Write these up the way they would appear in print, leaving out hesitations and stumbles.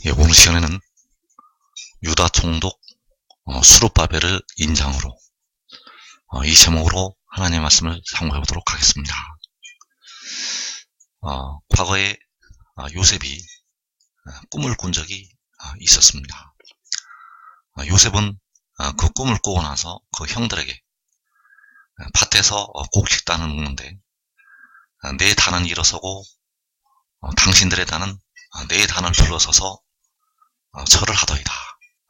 예, 오늘 시간에는 유다 총독 수룹바벨을 인장으로 이 제목으로 하나님의 말씀을 상고해 보도록 하겠습니다. 과거에 요셉이 꿈을 꾼 적이 있었습니다. 요셉은 그 꿈을 꾸고 나서 그 형들에게 밭에서 곡식단을 묶는데 내 단은 일어서고 당신들의 단은 내 단을 둘러서서 절을 하더이다.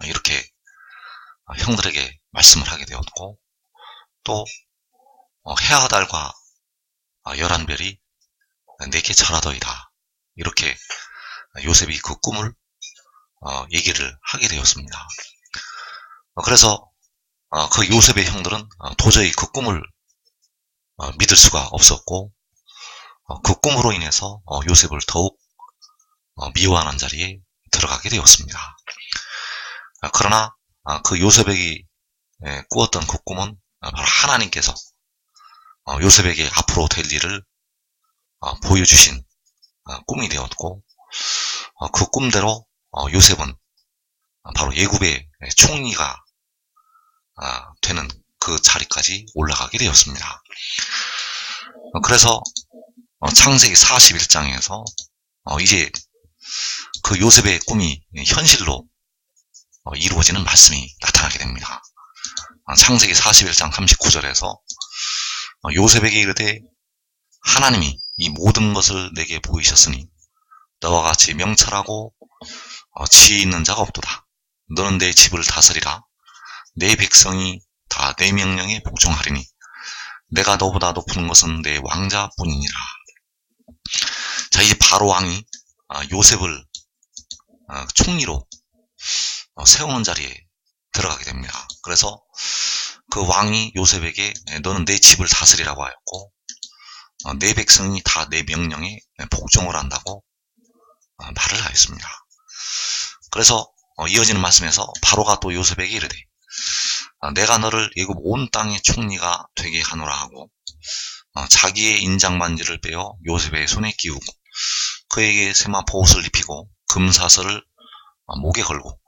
이렇게 형들에게 말씀을 하게 되었고, 또 해와 달과 11별이 내게 절하더이다. 이렇게 요셉이 그 꿈을 얘기를 하게 되었습니다. 그래서 그 요셉의 형들은 도저히 그 꿈을 믿을 수가 없었고, 그 꿈으로 인해서 요셉을 더욱 미워하는 자리에 들어가게 되었습니다. 그러나 그 요셉에게 꾸었던 그 꿈은 바로 하나님께서 요셉에게 앞으로 될 일을 보여주신 꿈이 되었고, 그 꿈대로 요셉은 바로 애굽의 총리가 되는 그 자리까지 올라가게 되었습니다. 그래서 창세기 41장에서 이제 그 요셉의 꿈이 현실로 이루어지는 말씀이 나타나게 됩니다. 창세기 41장 39절에서 요셉에게 이르되 하나님이 이 모든 것을 내게 보이셨으니 너와 같이 명철하고 지혜 있는 자가 없도다. 너는 내 집을 다스리라. 내 백성이 다 내 명령에 복종하리니 내가 너보다 높은 것은 내 왕자뿐이니라. 자, 이제 바로 왕이 요셉을 총리로 세우는 자리에 들어가게 됩니다. 그래서 그 왕이 요셉에게 너는 내 집을 다스리라고 하였고, 내 백성이 다 내 명령에 복종을 한다고 말을 하였습니다. 그래서 이어지는 말씀에서 바로가 또 요셉에게 이르되 내가 너를 애굽 온 땅의 총리가 되게 하노라 하고, 자기의 인장반지를 빼어 요셉의 손에 끼우고 그에게 세마포 옷을 입히고 금사슬을 목에 걸고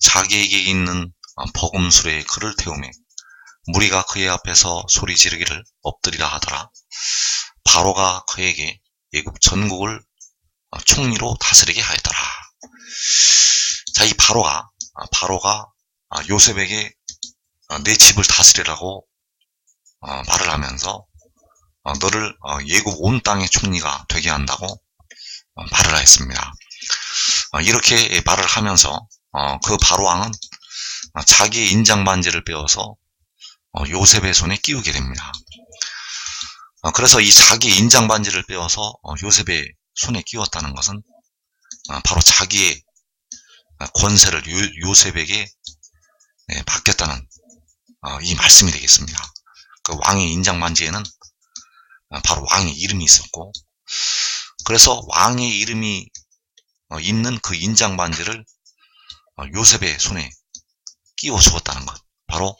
자기에게 있는 버금술에 그를 태우매 무리가 그의 앞에서 소리 지르기를 엎드리라 하더라. 바로가 그에게 애굽 전국을 총리로 다스리게 하였더라. 자, 이 바로가 요셉에게 내 집을 다스리라고 말을 하면서 너를 애굽 온 땅의 총리가 되게 한다고 말을 하였습니다. 이렇게 말을 하면서 그 바로 왕은 자기의 인장반지를 빼어서 요셉의 손에 끼우게 됩니다. 그래서 이 자기의 인장반지를 빼어서 요셉의 손에 끼웠다는 것은 바로 자기의 권세를 요셉에게 맡겼다는 이 말씀이 되겠습니다. 그 왕의 인장반지에는 바로 왕의 이름이 있었고, 그래서 왕의 이름이 있는 그 인장반지를 요셉의 손에 끼워 주었다는 것, 바로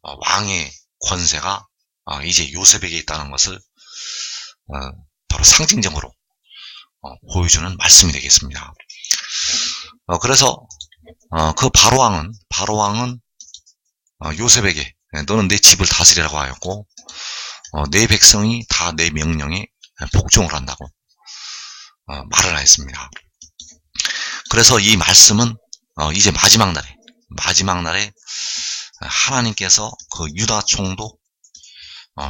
왕의 권세가 이제 요셉에게 있다는 것을 바로 상징적으로 보여주는 말씀이 되겠습니다. 그래서 그 바로 왕은 요셉에게 너는 내 집을 다스리라고 하였고, 내 백성이 다 내 명령에 복종을 한다고 말을 하였습니다. 그래서 이 말씀은 이제 마지막 날에 하나님께서 그 유다 총독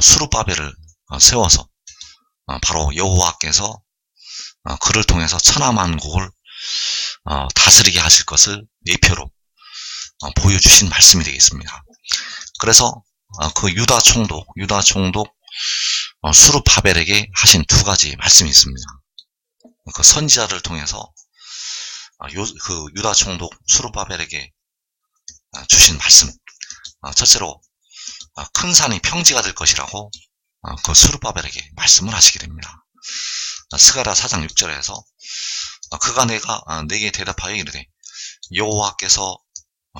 수룹바벨을 세워서 바로 여호와께서 그를 통해서 천하만국을 다스리게 하실 것을 예표로 보여주신 말씀이 되겠습니다. 그래서 그 유다 총독 수룹바벨에게 하신 두 가지 말씀이 있습니다. 그 선지자를 통해서 그 유다 총독 수룹바벨에게 주신 말씀, 첫째로 큰 산이 평지가 될 것이라고 그 수룹바벨에게 말씀을 하시게 됩니다. 스가랴 4장 6절에서 그가 내게 대답하여 이르되 여호와께서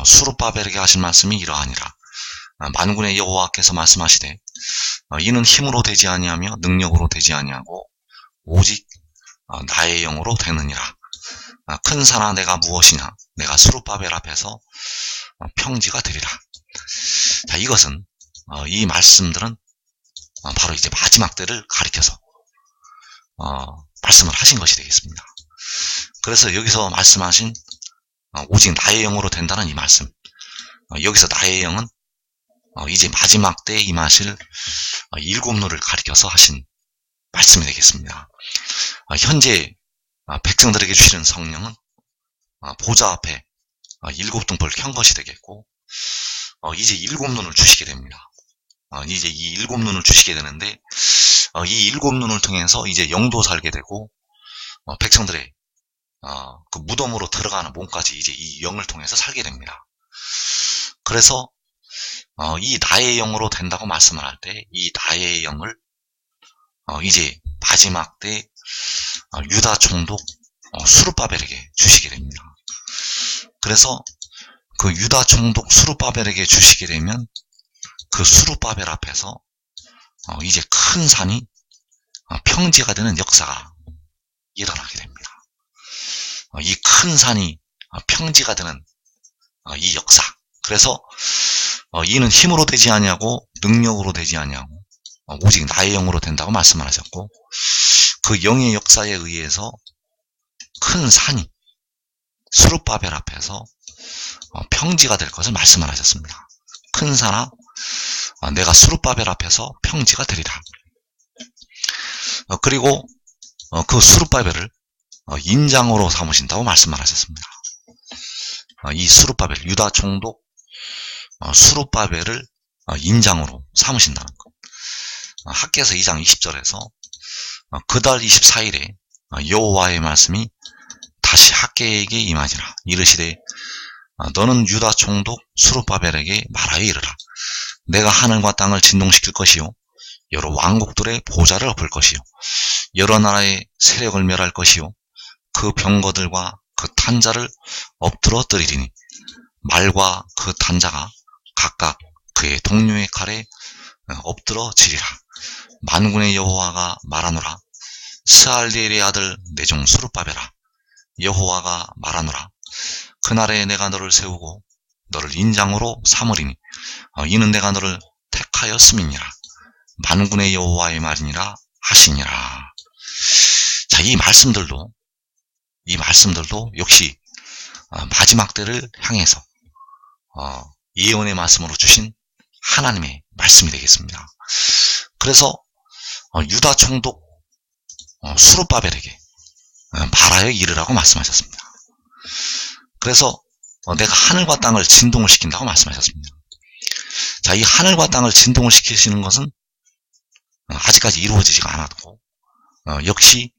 수룹바벨에게 하신 말씀이 이러하니라. 만군의 여호와께서 말씀하시되 이는 힘으로 되지 아니하며 능력으로 되지 아니하고 오직 나의 영으로 되느니라. 큰 산아 내가 무엇이냐, 내가 수룹바벨 앞에서 평지가 되리라. 자, 이것은 이 말씀들은 바로 이제 마지막 때를 가리켜서 말씀을 하신 것이 되겠습니다. 그래서 여기서 말씀하신 오직 나의 영으로 된다는 이 말씀, 여기서 나의 영은 이제 마지막 때에 임하실 일곱 누를 가리켜서 하신 말씀이 되겠습니다. 현재 백성들에게 주시는 성령은 보좌 앞에 일곱 등불을 켠 것이 되겠고, 이제 일곱 눈을 주시게 됩니다. 이제 이 일곱 눈을 주시게 되는데, 이 일곱 눈을 통해서 이제 영도 살게 되고, 백성들의 그 무덤으로 들어가는 몸까지 이제 이 영을 통해서 살게 됩니다. 그래서 이 나의 영으로 된다고 말씀을 할 때, 이 나의 영을 이제 마지막 때 유다 총독 수룹바벨에게 주시게 됩니다. 그래서 그 유다 총독 수룹바벨에게 주시게 되면 그 수룹바벨 앞에서 이제 큰 산이 평지가 되는 역사가 일어나게 됩니다. 이 큰 산이 평지가 되는 이 역사. 그래서 이는 힘으로 되지 아니하고 능력으로 되지 아니하고 오직 나의 영으로 된다고 말씀을 하셨고, 그 영의 역사에 의해서 큰 산이 수룹바벨 앞에서 평지가 될 것을 말씀을 하셨습니다. 큰 산아 내가 수룹바벨 앞에서 평지가 되리라. 그리고 그 수룹바벨을 인장으로 삼으신다고 말씀을 하셨습니다. 이 수룹바벨, 유다 총독 수룹바벨을 인장으로 삼으신다는 것. 학개서 2장 20절에서 그 달 24일에 여호와의 말씀이 다시 학개에게 임하지라. 이르시되 너는 유다 총독 수룹바벨에게 말하여 이르라. 내가 하늘과 땅을 진동시킬 것이요 여러 왕국들의 보좌를 엎을 것이요 여러 나라의 세력을 멸할 것이요 그 병거들과 그 탄자를 엎드러뜨리리니 말과 그 탄자가 각각 그의 동료의 칼에 엎드러지리라. 만군의 여호와가 말하노라. 스알디엘의 아들 내 종 수룹바벨아, 여호와가 말하노라. 그날에 내가 너를 세우고 너를 인장으로 삼으리니 이는 내가 너를 택하였음이니라. 만군의 여호와의 말이니라 하시니라. 자, 이 말씀들도 역시 마지막 때를 향해서 예언의 말씀으로 주신 하나님의 말씀이 되겠습니다. 그래서 유다 총독 수룹바벨에게 말하여 이르라고 말씀하셨습니다. 그래서 내가 하늘과 땅을 진동을 시킨다고 말씀하셨습니다. 자, 이 하늘과 땅을 진동을 시키시는 것은 아직까지 이루어지지가 않았고, 역시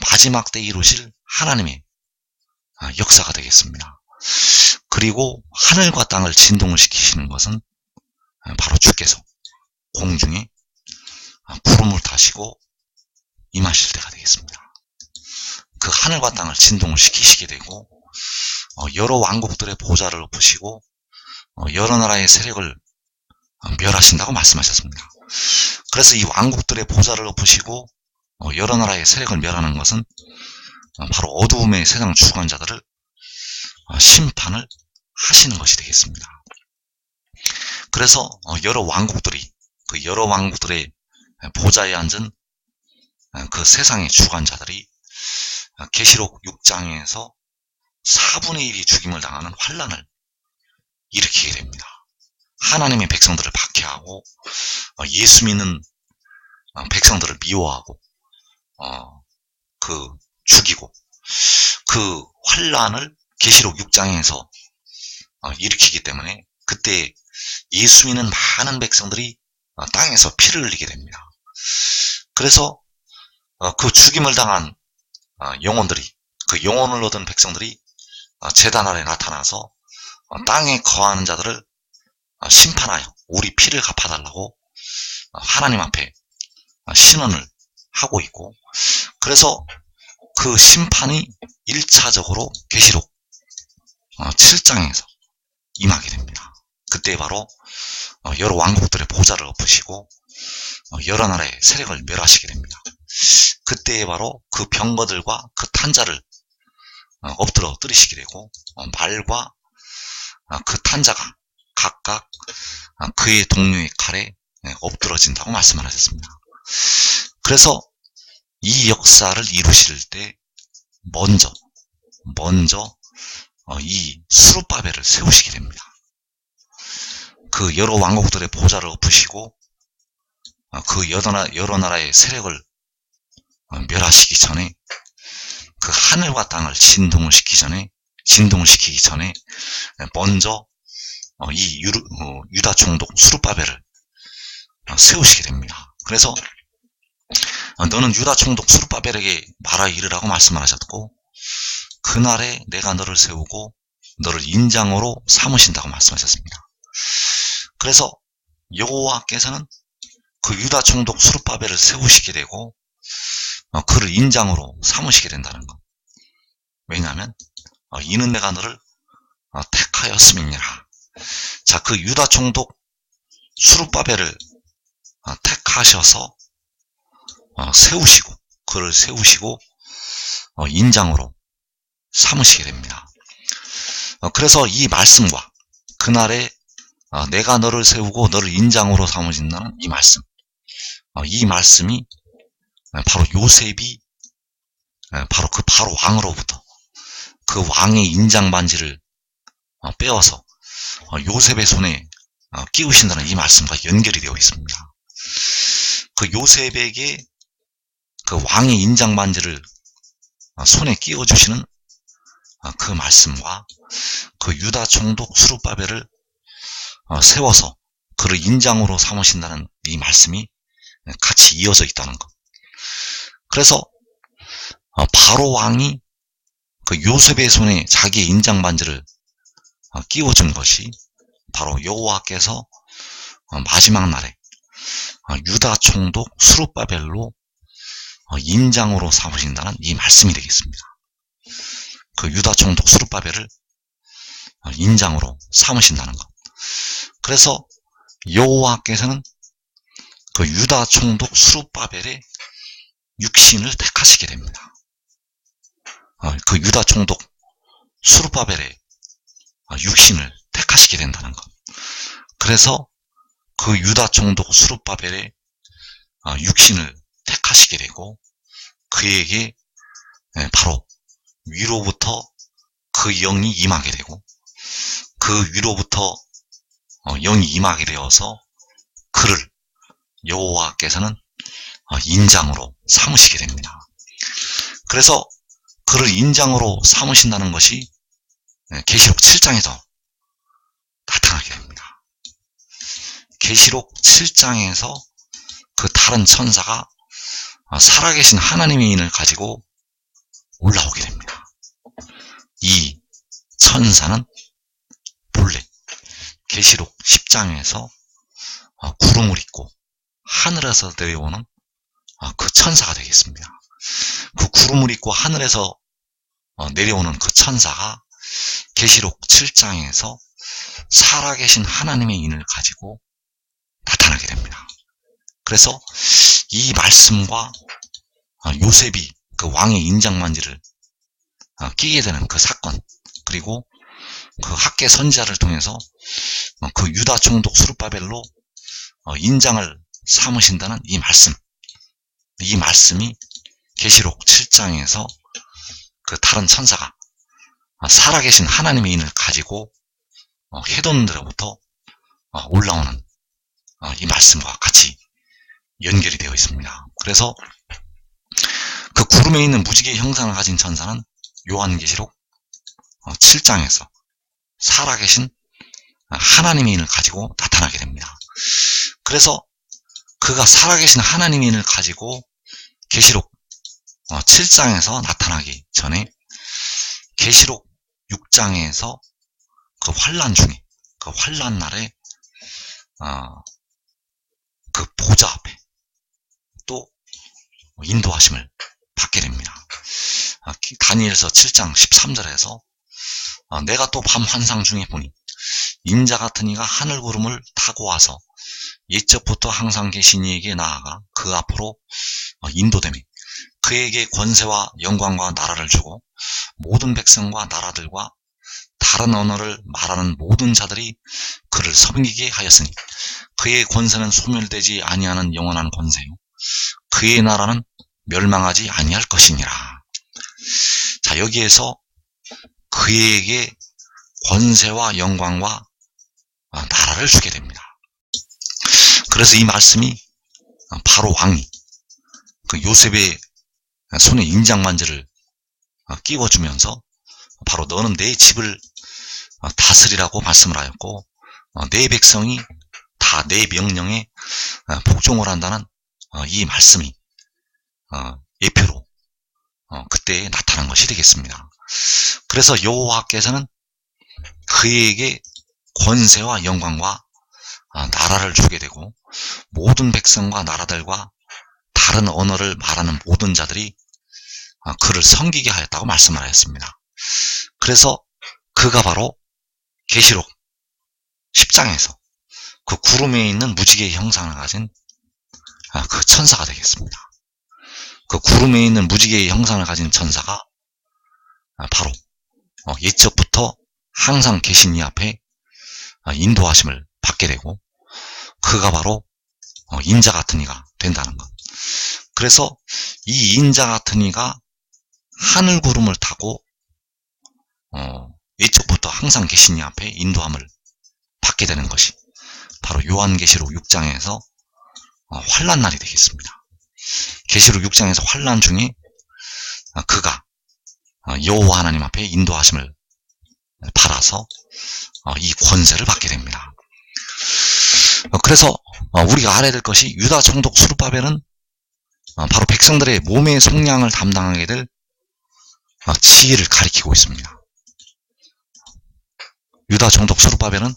마지막 때 이루실 하나님의 역사가 되겠습니다. 그리고 하늘과 땅을 진동을 시키시는 것은 바로 주께서 공중에 구름을 타시고 임하실 때가 되겠습니다. 그 하늘과 땅을 진동을 시키시게 되고, 여러 왕국들의 보좌를 엎으시고 여러 나라의 세력을 멸하신다고 말씀하셨습니다. 그래서 이 왕국들의 보좌를 엎으시고 여러 나라의 세력을 멸하는 것은 바로 어두움의 세상 주관자들을 심판을 하시는 것이 되겠습니다. 그래서 여러 왕국들이 그 여러 왕국들의 보좌에 앉은 그 세상의 주관자들이 계시록 6장에서 4분의 1이 죽임을 당하는 환란을 일으키게 됩니다. 하나님의 백성들을 박해하고 예수 믿는 백성들을 미워하고 죽이고, 그 환란을 계시록 6장에서 일으키기 때문에 그때 예수 믿는 많은 백성들이 땅에서 피를 흘리게 됩니다. 그래서 그 죽임을 당한 영혼들이, 그 영혼을 얻은 백성들이 제단 아래 나타나서 땅에 거하는 자들을 심판하여 우리 피를 갚아달라고 하나님 앞에 신원을 하고 있고, 그래서 그 심판이 1차적으로 계시록 7장에서 임하게 됩니다. 그때 바로 여러 왕국들의 보좌를 엎으시고 여러 나라의 세력을 멸하시게 됩니다. 그때 바로 그 병거들과 그 탄자를 엎드려 뜨리시게 되고 말과 그 탄자가 각각 그의 동료의 칼에 엎드러진다고 말씀을 하셨습니다. 그래서 이 역사를 이루실 때 먼저 이 수룹바벨을 세우시게 됩니다. 그 여러 왕국들의 보좌를 엎으시고 그 여러 나라의 세력을 멸하시기 전에 그 하늘과 땅을 진동을 시키기 전에 먼저 이 유다 총독 수룹바벨을 세우시게 됩니다. 그래서 너는 유다 총독 수룹바벨에게 말하 이르라고 말씀을 하셨고, 그날에 내가 너를 세우고 너를 인장으로 삼으신다고 말씀하셨습니다. 그래서 여호와께서는 그 유다 총독 수룹바벨을 세우시게 되고 그를 인장으로 삼으시게 된다는 것. 왜냐하면 이는 내가 너를 택하였음이니라. 자, 그 유다 총독 수룹바벨을 택하셔서 그를 세우시고 인장으로 삼으시게 됩니다. 그래서 이 말씀과 그날에 내가 너를 세우고 너를 인장으로 삼으신다는 이 말씀, 이 말씀이 바로 요셉이 바로 그 바로 왕으로부터 그 왕의 인장 반지를 빼어서 요셉의 손에 끼우신다는 이 말씀과 연결이 되어 있습니다. 그 요셉에게 그 왕의 인장 반지를 손에 끼워주시는 그 말씀과 그 유다 총독 수룹바벨을 세워서 그를 인장으로 삼으신다는 이 말씀이 같이 이어져 있다는 것. 그래서 바로 왕이 그 요셉의 손에 자기의 인장 반지를 끼워준 것이 바로 여호와께서 마지막 날에 유다 총독 수룹바벨로 인장으로 삼으신다는 이 말씀이 되겠습니다. 그 유다 총독 수룹바벨을 인장으로 삼으신다는 것. 그래서 여호와께서는 그 유다 총독 수룹바벨의 육신을 택하시게 됩니다. 그 유다 총독 수룹바벨의 육신을 택하시게 된다는 것. 그래서 그 유다 총독 수룹바벨의 육신을 택하시게 되고 그에게 바로 위로부터 그 영이 임하게 되고 그 위로부터 영이 임하게 되어서 그를 여호와께서는 인장으로 삼으시게 됩니다. 그래서 그를 인장으로 삼으신다는 것이 계시록 7장에서 나타나게 됩니다. 계시록 7장에서 그 다른 천사가 살아계신 하나님의 인을 가지고 올라오게 됩니다. 이 천사는 본래 계시록 10장에서 구름을 입고 하늘에서 내려오는 그 천사가 되겠습니다. 그 구름을 입고 하늘에서 내려오는 그 천사가 계시록 7장에서 살아계신 하나님의 인을 가지고 나타나게 됩니다. 그래서 이 말씀과 요셉이 그 왕의 인장반지를 끼게 되는 그 사건, 그리고 그 학계 선지자를 통해서 그 유다 총독 수룹바벨로 인장을 삼으신다는 이 말씀이 계시록 7장에서 그 다른 천사가 살아계신 하나님의 인을 가지고 해돈들로부터 올라오는 이 말씀과 같이 연결이 되어 있습니다. 그래서 그 구름에 있는 무지개 형상을 가진 천사는 요한계시록 7장에서 살아계신 하나님의 인을 가지고 나타나게 됩니다. 그래서 그가 살아계신 하나님의 인을 가지고 계시록 7장에서 나타나기 전에 계시록 6장에서 그 환난 중에, 그 환난 날에 그 보좌 앞에 또 인도하심을 받게 됩니다. 다니엘서 7장 13절에서 내가 또 밤 환상 중에 보니 인자 같은 이가 하늘 구름을 타고 와서 옛적부터 항상 계신 이에게 나아가 그 앞으로 인도되매 그에게 권세와 영광과 나라를 주고 모든 백성과 나라들과 다른 언어를 말하는 모든 자들이 그를 섬기게 하였으니 그의 권세는 소멸되지 아니하는 영원한 권세요 그의 나라는 멸망하지 아니할 것이니라. 자, 여기에서 그에게 권세와 영광과 나라를 주게 됩니다. 그래서 이 말씀이 바로 왕이 그 요셉의 손에 인장만지를 끼워주면서 바로 너는 내 집을 다스리라고 말씀을 하였고 내 백성이 다 내 명령에 복종을 한다는 이 말씀이 예표로 그때 나타난 것이 되겠습니다. 그래서 여호와께서는 그에게 권세와 영광과 나라를 주게 되고 모든 백성과 나라들과 다른 언어를 말하는 모든 자들이 그를 섬기게 하였다고 말씀을 하였습니다. 그래서 그가 바로 계시록 10장에서 그 구름에 있는 무지개의 형상을 가진 그 천사가 되겠습니다. 그 구름에 있는 무지개의 형상을 가진 천사가 바로 옛적부터 항상 계신 이 앞에 인도하심을 받게 되고 그가 바로 인자 같은 이가 된다는 것. 그래서 이 인자 같은 이가 하늘 구름을 타고 옛적부터 항상 계신 이 앞에 인도함을 받게 되는 것이 바로 요한계시록 6장에서 환난 날이 되겠습니다. 계시록 6장에서 환난 중에 그가 여호와 하나님 앞에 인도하심을 받아서 이 권세를 받게 됩니다. 그래서 우리가 알아야 될 것이 유다 총독 스룹바벨은 바로 백성들의 몸의 속량을 담당하게 될 지혜를 가리키고 있습니다. 유다 총독 스룹바벨은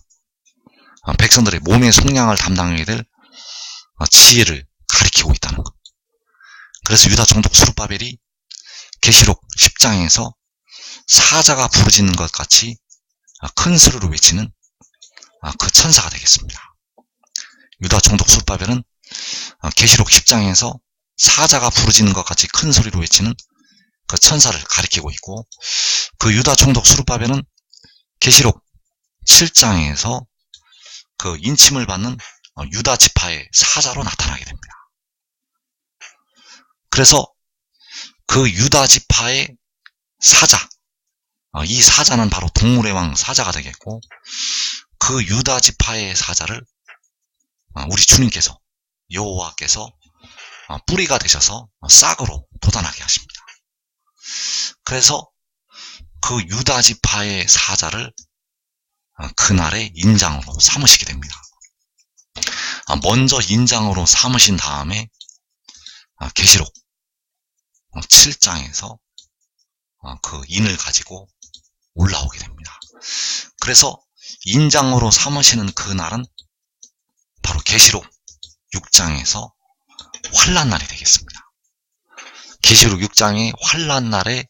백성들의 몸의 속량을 담당하게 될 지혜를 가리키고 있다는 것. 그래서 유다 총독 스룹바벨이 계시록 10장에서 사자가 부르짖는 것 같이 큰 소리로 외치는 그 천사가 되겠습니다. 유다 총독 스룹바벨은 계시록 10장에서 사자가 부르짖는 것 같이 큰 소리로 외치는 그 천사를 가리키고 있고 그 유다 총독 스룹바벨은 계시록 7장에서 그 인침을 받는 유다 지파의 사자로 나타나게 됩니다. 그래서 그 유다 지파의 사자, 이 사자는 바로 동물의 왕 사자가 되겠고 그 유다 지파의 사자를 우리 주님께서 여호와께서 뿌리가 되셔서 싹으로 돋아나게 하십니다. 그래서 그 유다 지파의 사자를 그날의 인장으로 삼으시게 됩니다. 먼저 인장으로 삼으신 다음에 계시록 7장에서 그 인을 가지고 올라오게 됩니다. 그래서 인장으로 삼으시는 그날은 바로 계시록 6장에서 환난날이 되겠습니다. 계시록 6장의 환난날에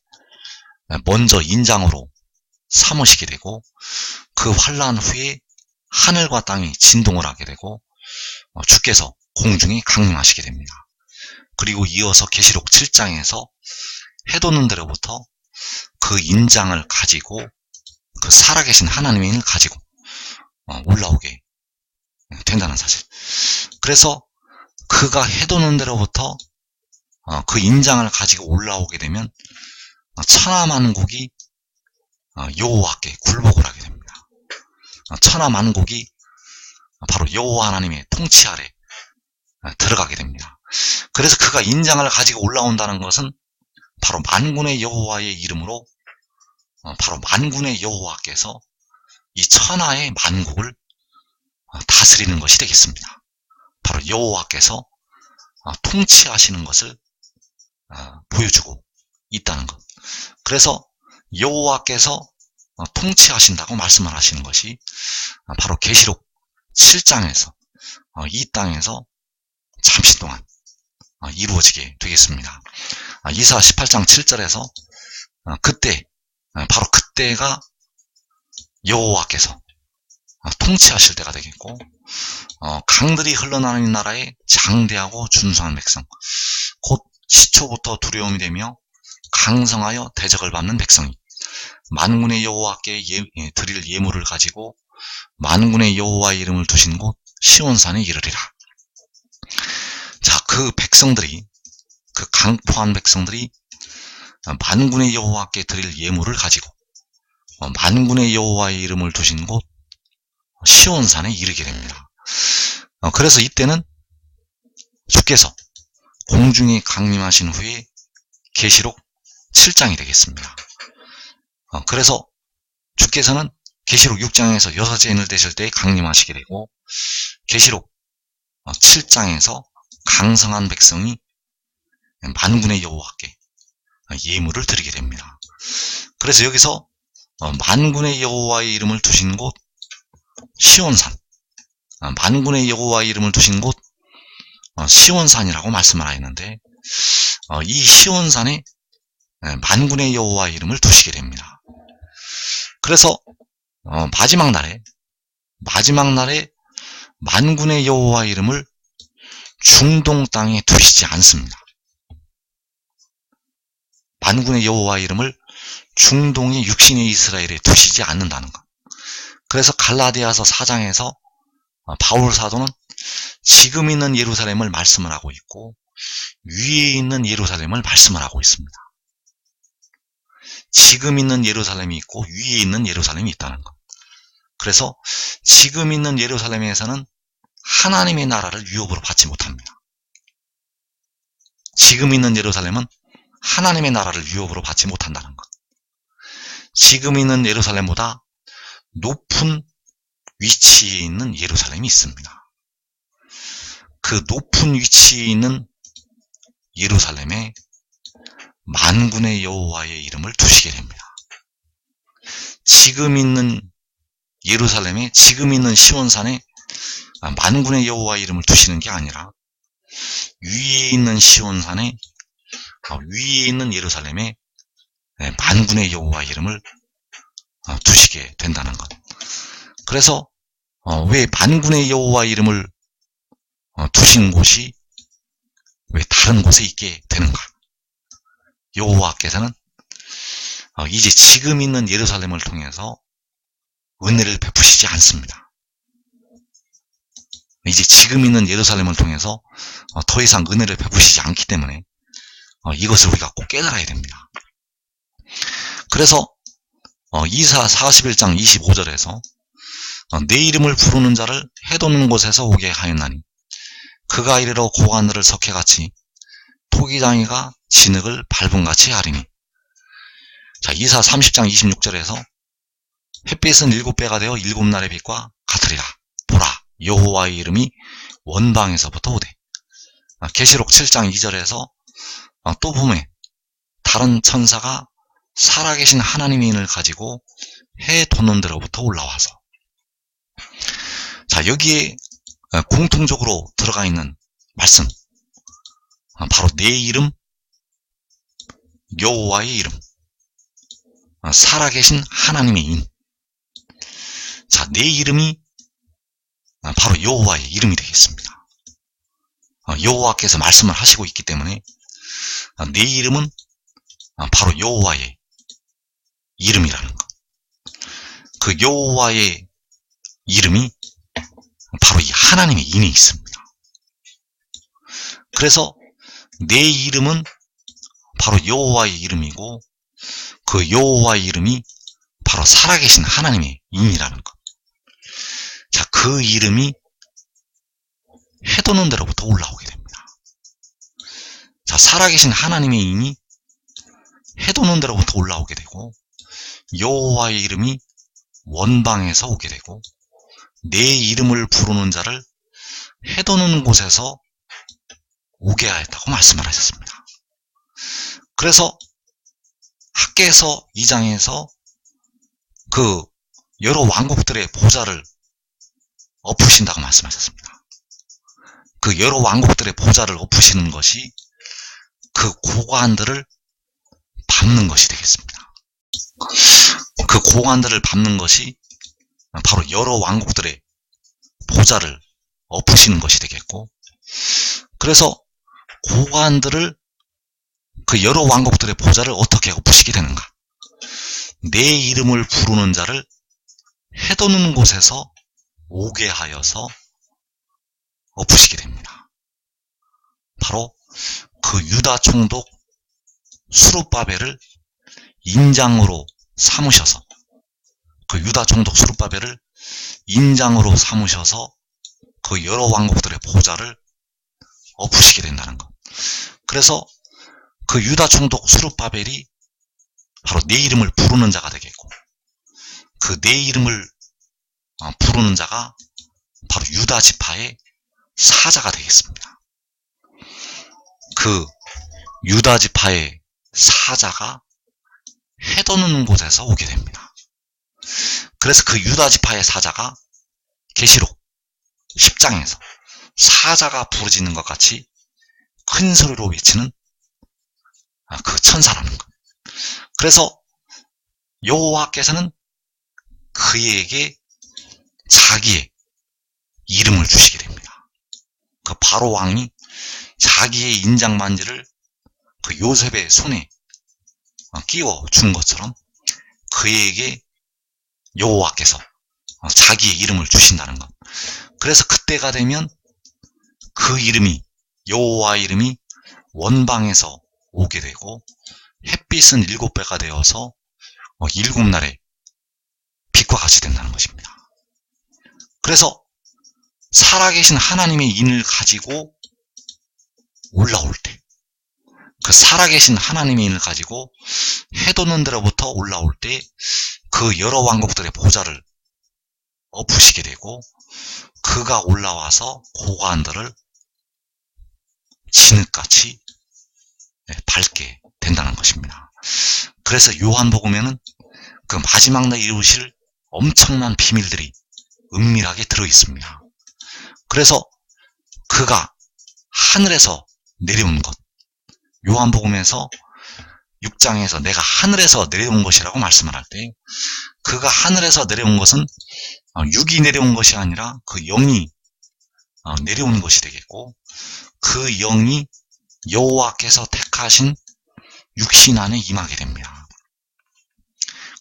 먼저 인장으로 삼으시게 되고 그 환난 후에 하늘과 땅이 진동을 하게 되고 주께서 공중에 강림하시게 됩니다. 그리고 이어서 계시록 7장에서 해돋는 데로부터 그 인장을 가지고 그 살아계신 하나님의 인을 가지고 올라오게 된다는 사실. 그래서 그가 해돋는 데로부터 그 인장을 가지고 올라오게 되면 천하만국이 여호와께 굴복을 하게 됩니다. 천하만국이 바로 여호와 하나님의 통치 아래 들어가게 됩니다. 그래서 그가 인장을 가지고 올라온다는 것은 바로 만군의 여호와의 이름으로 바로 만군의 여호와께서 이 천하의 만국을 다스리는 것이 되겠습니다. 바로 여호와께서 통치하시는 것을 보여주고 있다는 것. 그래서 여호와께서 통치하신다고 말씀을 하시는 것이 바로 계시록 7장에서 이 땅에서 잠시 동안 이루어지게 되겠습니다. 이사 18장 7절에서 그때 바로 그때가 여호와께서 통치하실 때가 되겠고 강들이 흘러나오는 나라의 장대하고 준수한 백성 곧 시초부터 두려움이 되며 강성하여 대적을 밟는 백성이 만군의 여호와께 드릴 예물을 가지고 만군의 여호와의 이름을 두신 곳 시온산에 이르리라. 자, 그 백성들이, 그 강포한 백성들이 만군의 여호와께 드릴 예물을 가지고 만군의 여호와의 이름을 두신 곳 시온산에 이르게 됩니다. 그래서 이때는 주께서 공중에 강림하신 후에 계시록 7장이 되겠습니다. 그래서 주께서는 계시록 6장에서 6재인을 되실 때 강림하시게 되고 계시록 7장에서 강성한 백성이 만군의 여호와께 예물을 드리게 됩니다. 그래서 여기서 만군의 여호와의 이름을 두신 곳 시온산, 만군의 여호와의 이름을 두신 곳 시온산이라고 말씀을 하였는데 이 시온산에 만군의 여호와의 이름을 두시게 됩니다. 그래서 마지막 날에 만군의 여호와의 이름을 중동 땅에 두시지 않습니다. 만군의 여호와의 이름을 중동의 육신의 이스라엘에 두시지 않는다는 것. 그래서 갈라디아서 4장에서 바울 사도는 지금 있는 예루살렘을 말씀을 하고 있고 위에 있는 예루살렘을 말씀을 하고 있습니다. 지금 있는 예루살렘이 있고 위에 있는 예루살렘이 있다는 것. 그래서 지금 있는 예루살렘에서는 하나님의 나라를 유업으로 받지 못합니다. 지금 있는 예루살렘은 하나님의 나라를 유업으로 받지 못한다는 것. 지금 있는 예루살렘보다 높은 위치에 있는 예루살렘이 있습니다. 그 높은 위치에 있는 예루살렘에 만군의 여호와의 이름을 두시게 됩니다. 지금 있는 예루살렘에, 지금 있는 시온산에 만군의 여호와의 이름을 두시는 게 아니라 위에 있는 시온산에, 위에 있는 예루살렘에 만군의 여호와의 이름을 두시게 된다는 것. 그래서 왜 만군의 여호와의 이름을 두신 곳이 왜 다른 곳에 있게 되는가? 여호와께서는 이제 지금 있는 예루살렘을 통해서 은혜를 베푸시지 않습니다. 이제 지금 있는 예루살렘을 통해서 더 이상 은혜를 베푸시지 않기 때문에 이것을 우리가 꼭 깨달아야 됩니다. 그래서 이사 41장 25절에서 내 이름을 부르는 자를 해도는 곳에서 오게 하였나니 그가 이르러 고관들을 석회같이 토기장이가 진흙을 밟음같이 하리니. 자, 이사 30장 26절에서 햇빛은 7배가 되어 7날의 빛과 같으리라. 보라, 여호와의 이름이 원방에서부터 오되. 계시록 7장 2절에서 또 보면 다른 천사가 살아계신 하나님의 인을 가지고 해 돋는 데로부터 올라와서. 자, 여기에 공통적으로 들어가 있는 말씀, 바로 내 이름, 여호와의 이름, 살아계신 하나님의 인. 자, 내 이름이 바로 여호와의 이름이 되겠습니다. 여호와께서 말씀을 하시고 있기 때문에 내 이름은 바로 여호와의 이름이라는 것. 그 여호와의 이름이 바로 이 하나님의 인에 있습니다. 그래서 내 이름은 바로 여호와의 이름이고 그 여호와의 이름이 바로 살아계신 하나님의 인이라는 것. 자, 그 이름이 해돋는 데로부터 올라오게 됩니다. 자, 살아계신 하나님의 인이 해돋는 데로부터 올라오게 되고 여호와의 이름이 원방에서 오게 되고 내 이름을 부르는 자를 해돋는 곳에서 오게 하였다고 말씀을 하셨습니다. 그래서 학개서 2장에서 그 여러 왕국들의 보좌를 엎으신다고 말씀하셨습니다. 그 여러 왕국들의 보좌를 엎으시는 것이 그 고관들을 밟는 것이 되겠습니다. 그 고관들을 밟는 것이 바로 여러 왕국들의 보좌를 엎으시는 것이 되겠고, 그래서 고관들을 그 여러 왕국들의 보좌를 어떻게 엎으시게 되는가? 내 이름을 부르는 자를 해도는 곳에서 오게 하여서 엎으시게 됩니다. 바로 그 유다 총독 수룹바벨을 인장으로 삼으셔서, 그 유다 총독 수룹바벨을 인장으로 삼으셔서 그 여러 왕국들의 보좌를 엎으시게 된다는 것. 그래서 그 유다 총독 수룹바벨이 바로 내 이름을 부르는 자가 되겠고, 그 내 이름을 부르는 자가 바로 유다 지파의 사자가 되겠습니다. 그 유다 지파의 사자가 해돋는 곳에서 오게 됩니다. 그래서 그 유다 지파의 사자가 계시록 10장에서 사자가 부르짖는 것 같이 큰 소리로 외치는 그 천사라는 것. 그래서 여호와께서는 그에게 자기의 이름을 주시게 됩니다. 그 바로 왕이 자기의 인장 반지를 그 요셉의 손에 끼워 준 것처럼 그에게 여호와께서 자기의 이름을 주신다는 것. 그래서 그때가 되면 그 이름이, 여호와 이름이 원방에서 오게 되고, 햇빛은 7배가 되어서 7날의 빛과 같이 된다는 것입니다. 그래서 살아계신 하나님의 인을 가지고 올라올 때, 그 살아계신 하나님의 인을 가지고 해돋는 데로부터 올라올 때 그 여러 왕국들의 보좌를 엎으시게 되고, 그가 올라와서 고관들을 진흙같이 밟게 된다는 것입니다. 그래서 요한복음에는 그 마지막 날 이루실 엄청난 비밀들이 은밀하게 들어있습니다. 그래서 그가 하늘에서 내려온 것, 요한복음에서 6장에서 내가 하늘에서 내려온 것이라고 말씀을 할 때, 그가 하늘에서 내려온 것은 육이 내려온 것이 아니라 그 영이 내려온 것이 되겠고, 그 영이 여호와께서 택하신 육신 안에 임하게 됩니다.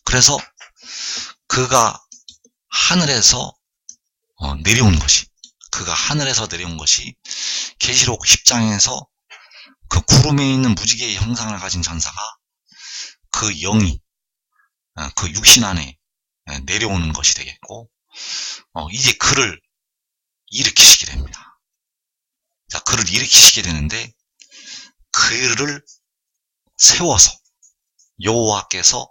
그래서 그가 하늘에서 내려온 것이, 그가 하늘에서 내려온 것이 계시록 10장에서 그 구름에 있는 무지개의 형상을 가진 전사가 그 영이 그 육신 안에 내려오는 것이 되겠고, 이제 그를 일으키시게 됩니다. 자, 그를 일으키시게 되는데, 그를 세워서 여호와께서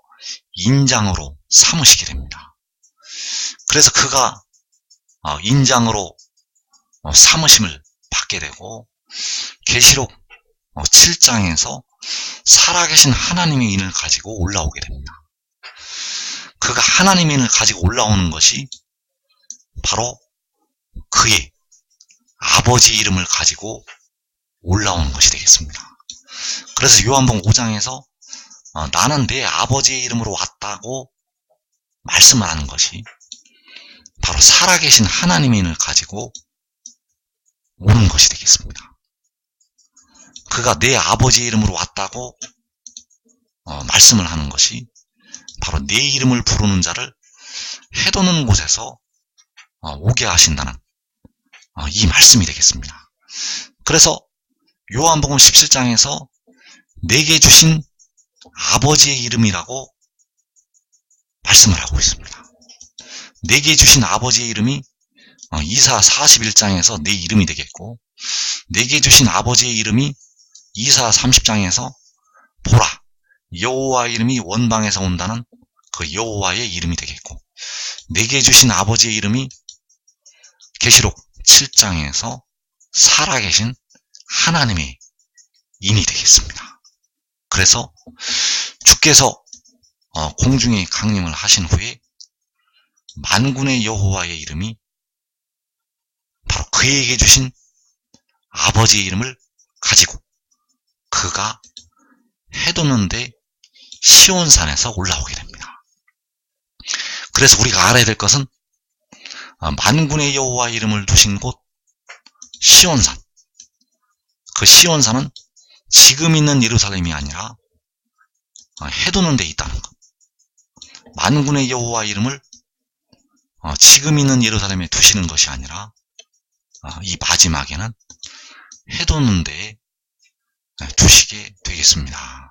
인장으로 삼으시게 됩니다. 그래서 그가 인장으로 삼으심을 받게 되고, 계시록 7장에서 살아계신 하나님의 인을 가지고 올라오게 됩니다. 그가 하나님의 인을 가지고 올라오는 것이 바로 그의 아버지 이름을 가지고 올라오는 것이 되겠습니다. 그래서 요한복음 5장에서 나는 내 아버지의 이름으로 왔다고 말씀을 하는 것이 바로 살아계신 하나님의 인을 가지고 오는 것이 되겠습니다. 그가 내 아버지의 이름으로 왔다고 말씀을 하는 것이 바로 내 이름을 부르는 자를 해돋는 곳에서 오게 하신다는 이 말씀이 되겠습니다. 그래서 요한복음 17장에서 내게 주신 아버지의 이름이라고 말씀을 하고 있습니다. 내게 주신 아버지의 이름이 이사 41장에서 내 이름이 되겠고, 내게 주신 아버지의 이름이 이사 30장에서 보라, 여호와 이름이 원방에서 온다는 그 여호와의 이름이 되겠고, 내게 주신 아버지의 이름이 계시록 7장에서 살아계신 하나님의 인이 되겠습니다. 그래서 주께서 공중에 강림을 하신 후에 만군의 여호와의 이름이 바로 그에게 주신 아버지의 이름을 가지고 그가 해돋는데 시온산에서 올라오게 됩니다. 그래서 우리가 알아야 될 것은 만군의 여호와의 이름을 두신 곳 시온산, 그 시온산은 지금 있는 예루살렘이 아니라 해두는 데 있다는 것. 만군의 여호와 이름을 지금 있는 예루살렘에 두시는 것이 아니라 이 마지막에는 해두는 데에 두시게 되겠습니다.